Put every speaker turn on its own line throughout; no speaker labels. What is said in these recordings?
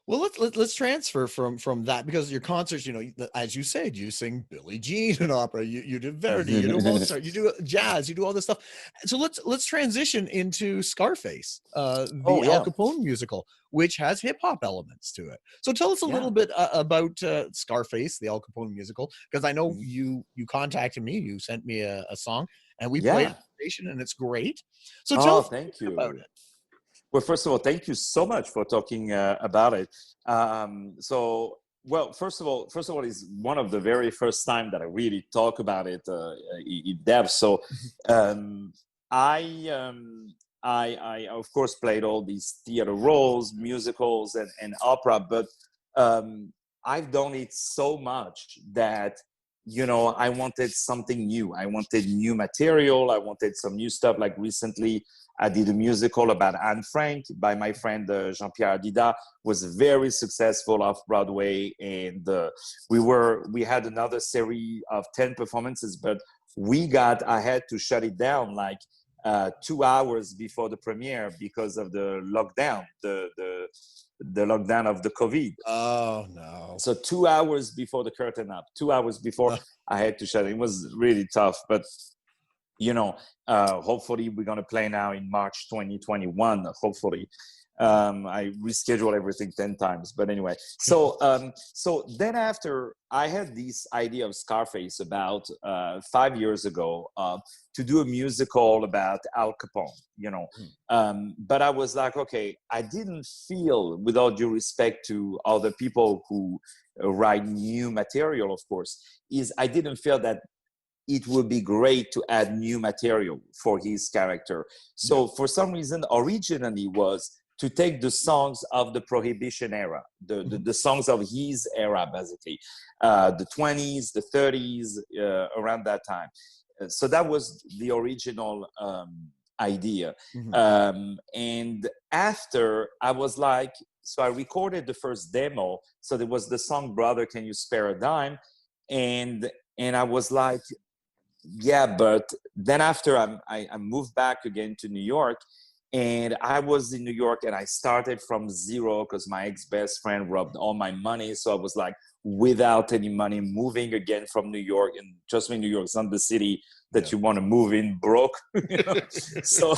Well, let's transfer from that, because your concerts, as you said, you sing Billie Jean in opera, you do Verdi, you do Mozart, you do jazz, you do all this stuff. So let's transition into Scarface,
Oh
the Al
yeah,
Capone musical, which has hip hop elements to it. So tell us a
yeah.
little bit about Scarface, the Al Capone musical, because I know you contacted me, you sent me a song, and we played it
Yeah.
on the station, and it's great. So tell
Oh,
us a little
thank
bit about
you.
it.
Well, first of all, thank you so much for talking about it. Well, first of all, it's one of the very first time that I really talk about it in depth. So, um, I, um, I of course played all these theater roles, musicals, and opera, but um, I've done it so much that I wanted something new. I wanted new material. I wanted some new stuff. Like recently, I did a musical about Anne Frank by my friend Jean-Pierre Dida. Was very successful off Broadway, and we had another series of 10 performances, but I had to shut it down like 2 hours before the premiere because of the lockdown, the lockdown of the COVID.
Oh no.
So 2 hours before the curtain up, 2 hours before I had to shut it. It was really tough, but hopefully we're going to play now in March 2021, hopefully. I reschedule everything 10 times, but anyway. So then after, I had this idea of Scarface about 5 years ago, to do a musical about Al Capone. But I was like, okay, I didn't feel, with all due respect to other people who write new material, of course, is I didn't feel that it would be great to add new material for his character. So for some reason, originally was to take the songs of the Prohibition era, the songs of his era, basically, the 20s, the 30s, around that time. So that was the original idea.
Mhm.
And after, I was like, so I recorded the first demo. So there was the song "Brother, Can You Spare a Dime," and I was like, yeah, but then after I moved back again to New York, and I was in New York and I started from zero because my ex-best friend robbed all my money. So I was like without any money, moving again from New York. And trust me, New York's not the city that you want to move in broke. So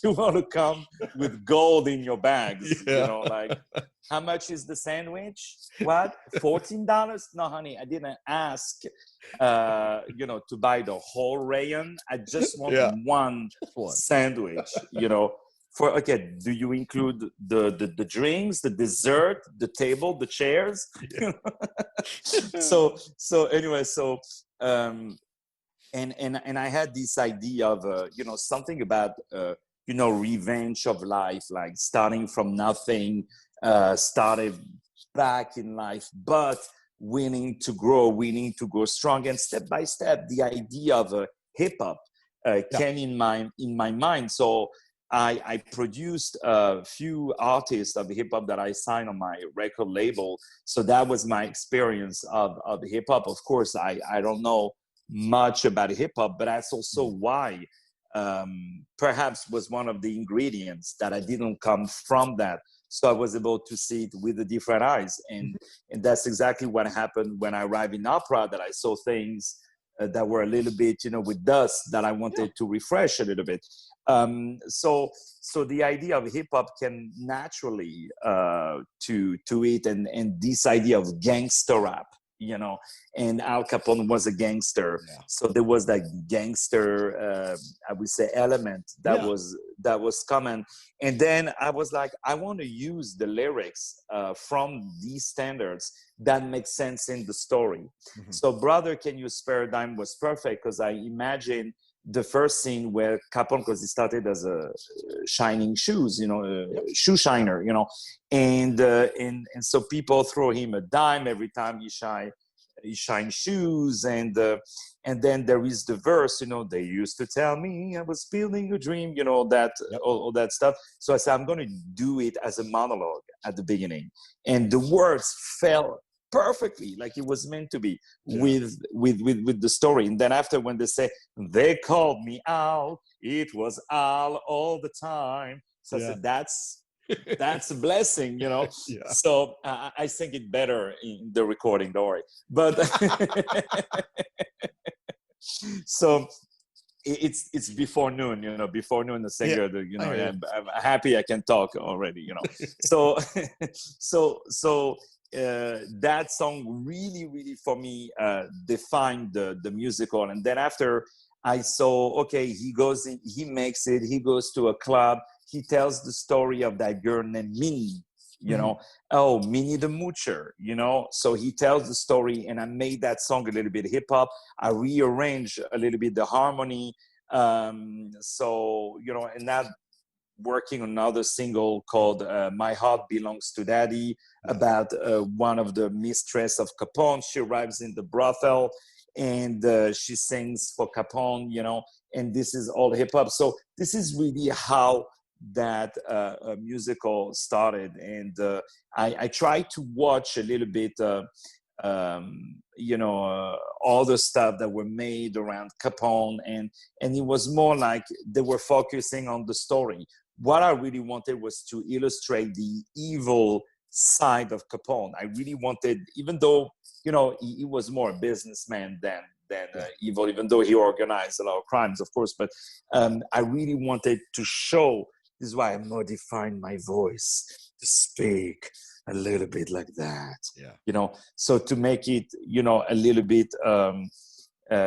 you want to come with gold in your bags,
Yeah.
like, how much is the sandwich? What? $14? No, honey, I didn't ask to buy the whole rayon. I just want
Yeah.
one
Just one.
sandwich, for, okay, do you include the drinks, the dessert, the table, the chairs?
Yeah.
So anyway, and I had this idea of something about revenge of life, like starting from nothing, started back in life, but winning to grow strong, and step by step, the idea of hip hop came in my mind. So I produced a few artists of hip hop that I signed on my record label. So that was my experience of hip hop. Of course, I don't know much about hip hop, but that's also why perhaps was one of the ingredients that I didn't come from that. So I was able to see it with the different eyes. And that's exactly what happened when I arrived in opera, that I saw things that were a little bit, with dust, that I wanted to refresh a little bit. So the idea of hip hop came naturally to it, and this idea of gangster rap, and Al Capone was a gangster. So there was that gangster, I would say, element that was common. And then I was like, I want to use the lyrics from these standards that make sense in the story. So "Brother, Can You Spare a Dime" was perfect, because I imagine the first scene where Capone, because he started as a shining shoes, shoe shiner, and so people throw him a dime every time he shines shoes, and then there is the verse, "They used to tell me I was building a dream," that all that stuff. So I said, I'm going to do it as a monologue at the beginning, and the words fell perfectly, like it was meant to be, with the story. And then after, when they say, "They called me Al, it was Al all the time," so I said, that's a blessing, you know.
Yeah.
So I sing it better in the recording, don't worry. But so it's before noon, you know, before noon, the
Yeah.
singer, you
I
know,
hear you.
I'm happy I can talk already, you know. So, that song really, really for me defined the musical. And then after I saw, okay, he goes in, he makes it, he goes to a club, he tells the story of that girl named Minnie, you know, oh, Minnie the Moocher, you know. So he tells the story, and I made that song a little bit hip hop. I rearranged a little bit the harmony. So, you know, and now working on another single called My Heart Belongs to Daddy, about one of the mistress of Capone. She arrives in the brothel, and she sings for Capone, you know, and this is all hip hop. So this is really how that musical started. And I tried to watch a little bit you know, all the stuff that were made around Capone, and it was more like they were focusing on the story. What I really wanted was to illustrate the evil side of Capone. I really wanted, even though, you know, he was more a businessman than evil, even though he organized a lot of crimes, of course. But I really wanted to show. This is why I modified my voice to speak a little bit like that.
Yeah.
You know, so to make it, you know, a little bit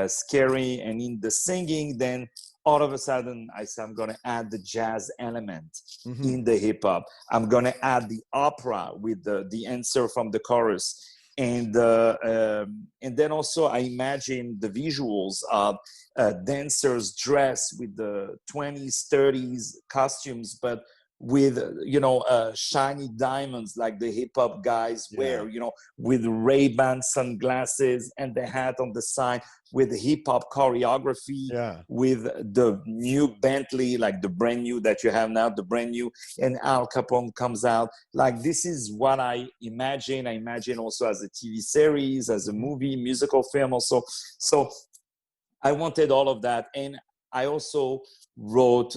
scary. And in the singing, then all of a sudden I said, I'm going to add the jazz element in the hip hop. I'm going to add the opera with the answer from the chorus. And then also I imagine the visuals of dancers dressed with the 20s, 30s costumes, but with, you know, shiny diamonds like the hip hop guys wear, you know, with Ray-Ban sunglasses and the hat on the side, with hip hop choreography, with the new Bentley, like the brand new that you have now, the brand new, and Al Capone comes out. Like, this is what I imagine. I imagine also as a TV series, as a movie, musical film also. So I wanted all of that. And I also wrote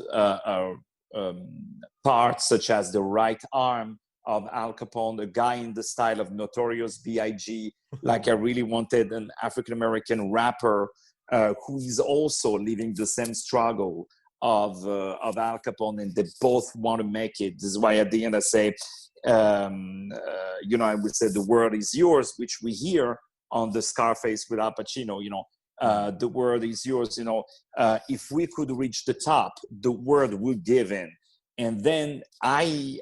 parts such as the right arm of Al Capone, a guy in the style of Notorious B.I.G. Like, I really wanted an African-American rapper who is also living the same struggle of Al Capone, and they both want to make it. This is why at the end I say, you know, I would say the world is yours, which we hear on the Scarface with Al Pacino, you know, the world is yours, you know, if we could reach the top, the world would give in. And then I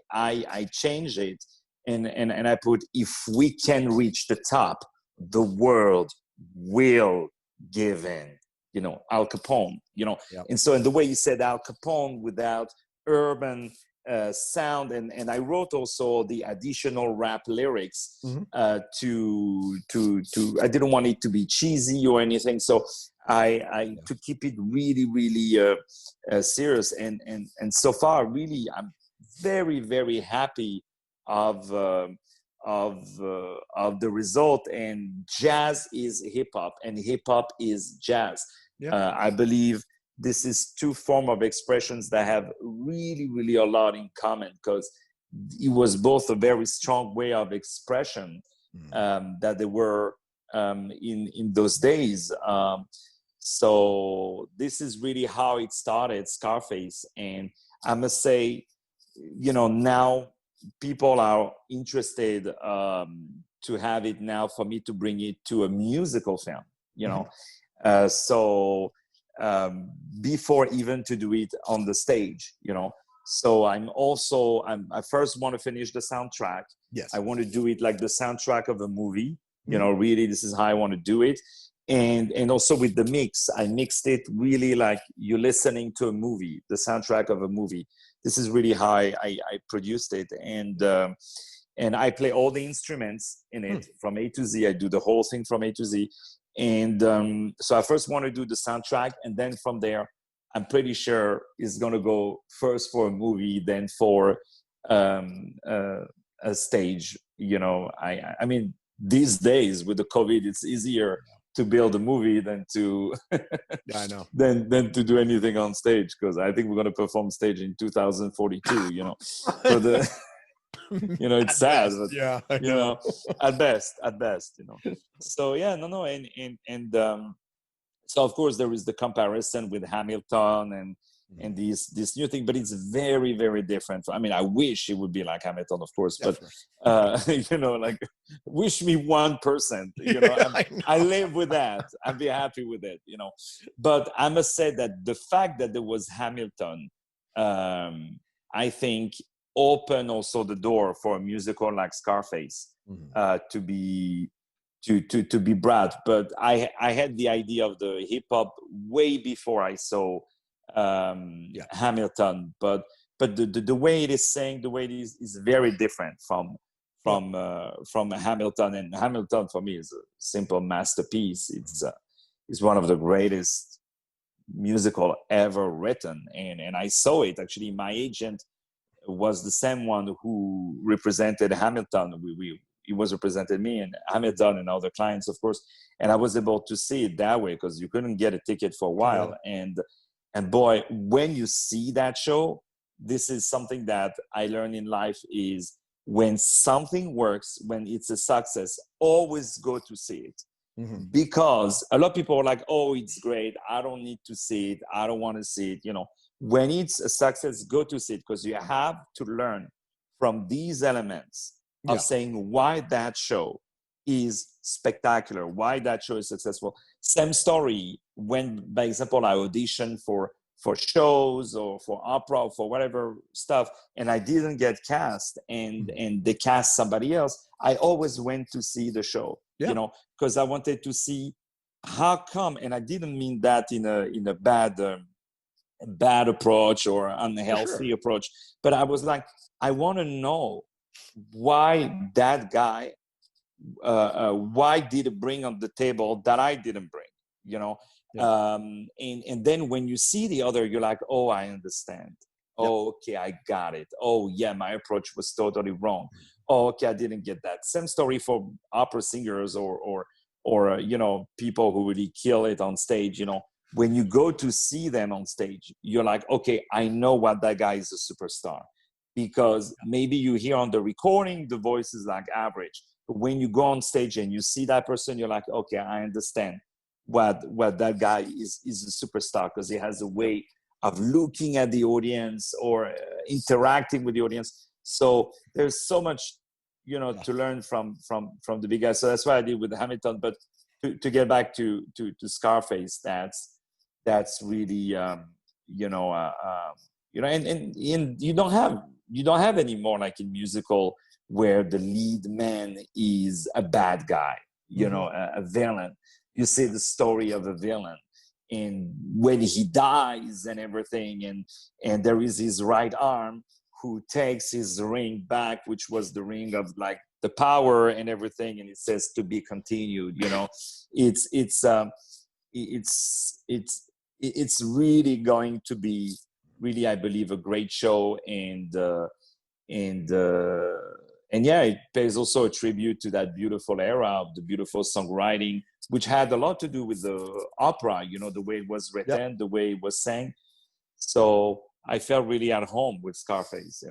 change it, and I put, if we can reach the top, the world will give in, you know, Al Capone, you know. And so in the way you said Al Capone without urban sound, and I wrote also the additional rap lyrics to I didn't want it to be cheesy or anything, so I to keep it really, really serious, and so far really I'm very, very happy of the result. And jazz is hip hop, and hip hop is jazz. I believe this is two forms of expressions that have really, really a lot in common, because it was both a very strong way of expression that they were in those days. So this is really how it started, Scarface. And I must say, you know, now people are interested to have it now for me to bring it to a musical film, you know. So before even to do it on the stage, you know. So I first want to finish the soundtrack. I want to do it like the soundtrack of a movie, you know, really, this is how I want to do it. And also with the mix, I mixed it really like you're listening to a movie, the soundtrack of a movie. This is really how I produced it. And I play all the instruments in it from A to Z. I do the whole thing from A to Z. And so I first want to do the soundtrack, and then from there, I'm pretty sure it's going to go first for a movie, then for a stage. You know, I mean, these days with the COVID, it's easier build a movie than to
Yeah, I know.
than to do anything on stage, because I think we're going to perform stage in 2042. So the it's
At
sad,
best,
but
yeah, I know.
at best. So yeah, no, and so of course there is the comparison with Hamilton and this new thing, but it's very, very different. I mean, I wish it would be like Hamilton, of course, but like wish me 1%.
Yeah, I
I
know.
live with that. I'd be happy with it. But I must say that the fact that there was Hamilton, I think, opened also the door for a musical like Scarface to be to be brought. But I had the idea of the hip hop way before I saw Hamilton. But the way it is saying, the way it is very different from Hamilton. And Hamilton for me is a simple masterpiece. It's one of the greatest musical ever written. And I saw it actually. My agent was the same one who represented Hamilton. He was represented me and Hamilton and other clients, of course. And I was able to see it that way because you couldn't get a ticket for a while. And boy, when you see that show, this is something that I learned in life is when something works, when it's a success, always go to see it. Because a lot of people are like, oh, it's great. I don't need to see it. I don't want to see it. When it's a success, go to see it, because you have to learn from these elements of saying why that show is spectacular, why that show is successful. Same story when, by example, I auditioned for shows or for opera or for whatever stuff, and I didn't get cast, and they cast somebody else. I always went to see the show, because I wanted to see how come, and I didn't mean that in a bad approach or unhealthy approach, but I was like, I want to know why that guy why did it bring on the table that I didn't bring, and then when you see the other, you're like, oh, I understand. Oh, okay, I got it. Oh yeah, my approach was totally wrong. Oh, okay, I didn't get that. Same story for opera singers or people who really kill it on stage. When you go to see them on stage, you're like, okay, I know what that guy is a superstar, because maybe you hear on the recording the voice is like average, but when you go on stage and you see that person, you're like, okay, I understand what that guy is a superstar, because he has a way of looking at the audience or interacting with the audience. So there's so much to learn from the big guys. So that's what I did with Hamilton. But to get back to Scarface, that's really and you don't have anymore, like in musical, where the lead man is a bad guy, a villain. You see the story of a villain, and when he dies and everything, and there is his right arm who takes his ring back, which was the ring of like the power and everything, and it says to be continued. It's really going to be really, I believe, a great show, and yeah, it pays also a tribute to that beautiful era of the beautiful songwriting, which had a lot to do with the opera, the way it was written, the way it was sang. So I felt really at home with Scarface,